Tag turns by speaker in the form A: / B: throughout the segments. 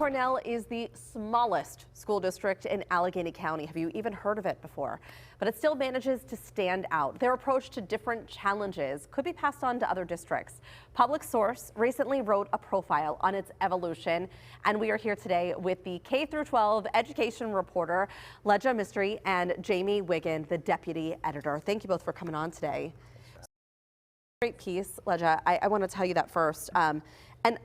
A: Cornell is the smallest school district in Allegheny County. Have you even heard of it before? But it still manages to stand out. Their approach to different challenges could be passed on to other districts. Public Source recently wrote a profile on its evolution, and we are here today with the K-12 education reporter, Lajja Mistry, and Jamie Wiggan, the deputy editor. Thank you both for coming on today. Great piece, Lajja. I want to tell you that first. And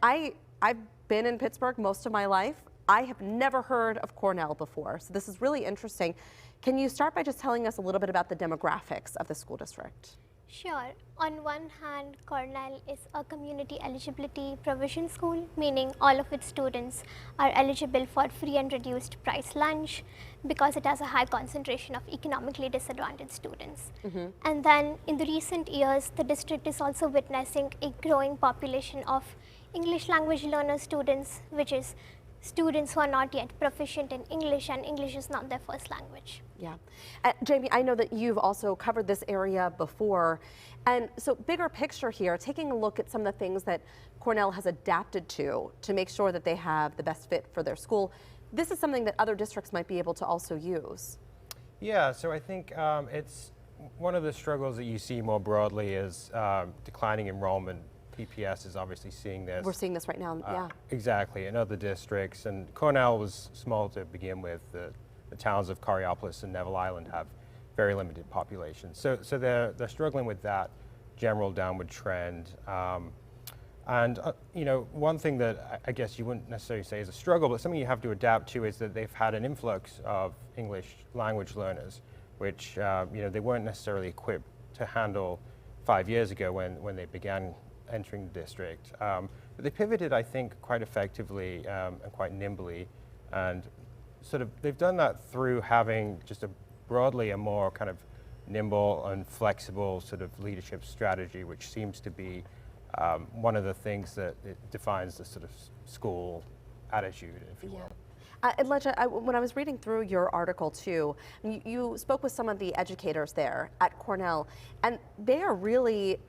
A: I've been in Pittsburgh most of my life. I have never heard of Cornell before, so this is really interesting. Can you start by just telling us a little bit about the demographics of the school district?
B: Sure. On one hand, Cornell is a community eligibility provision school, meaning all of its students are eligible for free and reduced price lunch because it has a high concentration of economically disadvantaged students. And then in the recent years, the district is also witnessing a growing population of English language learner students, which is students who are not yet proficient in English, and English is not their first language.
A: Yeah. Jamie, I know that you've also covered this area before. And so bigger picture here, taking a look at some of the things that Cornell has adapted to make sure that they have the best fit for their school. This is something that other districts might be able to also use.
C: Yeah, so I think it's one of the struggles that you see more broadly is declining enrollment. PPS is obviously seeing this.
A: We're seeing this right now, yeah.
C: Exactly, in other districts. And Cornell was small to begin with. The towns of Coriopolis and Neville Island have very limited populations. So they're struggling with that general downward trend. You know, one thing that I guess you wouldn't necessarily say is a struggle, but something you have to adapt to is that they've had an influx of English language learners, which you know, they weren't necessarily equipped to handle 5 years ago when they began entering the district. But they pivoted, I think, quite effectively and quite nimbly, and sort of they've done that through having just broadly a more kind of nimble and flexible sort of leadership strategy, which seems to be one of the things that it defines the sort of school attitude, if you will.
A: And Lajja, when I was reading through your article too, you spoke with some of the educators there at Cornell, and they are really,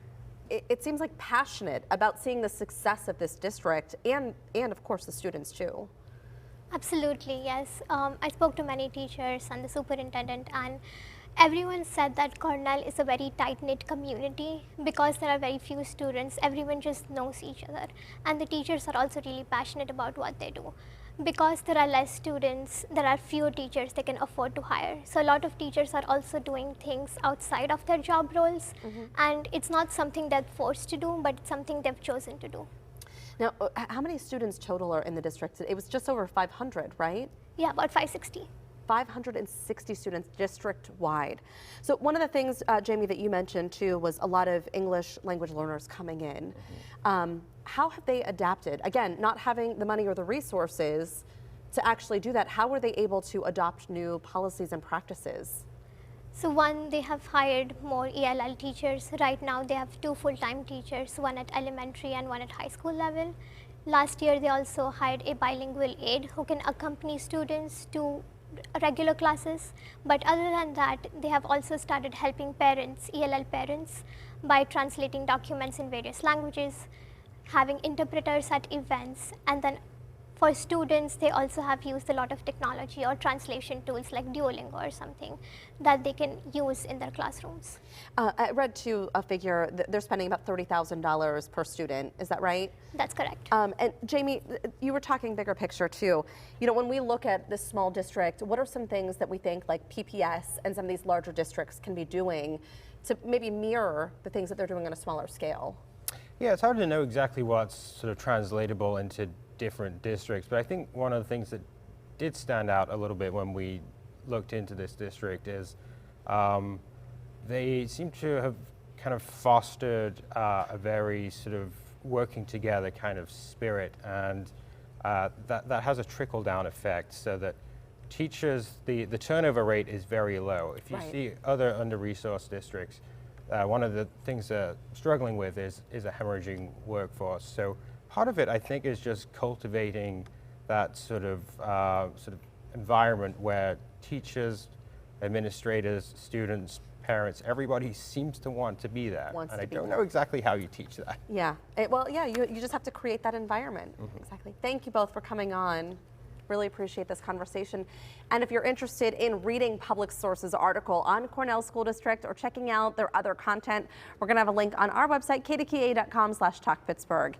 A: it seems like, passionate about seeing the success of this district and of course the students too.
B: Absolutely, yes. I spoke to many teachers and the superintendent, and everyone said that Cornell is a very tight-knit community because there are very few students. Everyone just knows each other, and the teachers are also really passionate about what they do. Because there are less students, there are fewer teachers they can afford to hire. So a lot of teachers are also doing things outside of their job roles, and it's not something they're forced to do, but it's something they've chosen to do.
A: Now, how many students total are in the district? It was just over 500, right?
B: Yeah, about 560.
A: 560 students district-wide. So one of the things, Jamie, that you mentioned too was a lot of English language learners coming in. How have they adapted? Again, not having the money or the resources to actually do that, how were they able to adopt new policies and practices?
B: So one, they have hired more ELL teachers. Right now they have 2 full-time teachers, one at elementary and one at high school level. Last year they also hired a bilingual aide who can accompany students to regular classes. But other than that, they have also started helping parents, ELL parents, by translating documents in various languages, having interpreters at events, and then for students, they also have used a lot of technology or translation tools like Duolingo or something that they can use in their classrooms.
A: I read too a figure that they're spending about $30,000 per student. Is that right?
B: That's correct.
A: And Jamie, you were talking bigger picture too. You know, when we look at this small district, what are some things that we think like PPS and some of these larger districts can be doing to maybe mirror the things that they're doing on a smaller scale?
C: Yeah, it's hard to know exactly what's sort of translatable into different districts, but I think one of the things that did stand out a little bit when we looked into this district is they seem to have kind of fostered a very sort of working together kind of spirit, and that has a trickle-down effect, so that teachers, the turnover rate is very low. If you see other under-resourced districts, one of the things they're struggling with is a hemorrhaging workforce. So part of it, I think, is just cultivating that sort of environment where teachers, administrators, students parents, everybody seems to want to be there.
A: Wants
C: and
A: to
C: I
A: be
C: don't
A: there.
C: know exactly how you teach that.
A: Yeah, you just have to create that environment. Exactly. Thank you both for coming on. Really appreciate this conversation. And if you're interested in reading Public Source's article on Cornell School District or checking out their other content, we're going to have a link on our website, kdka.com/talkpittsburgh.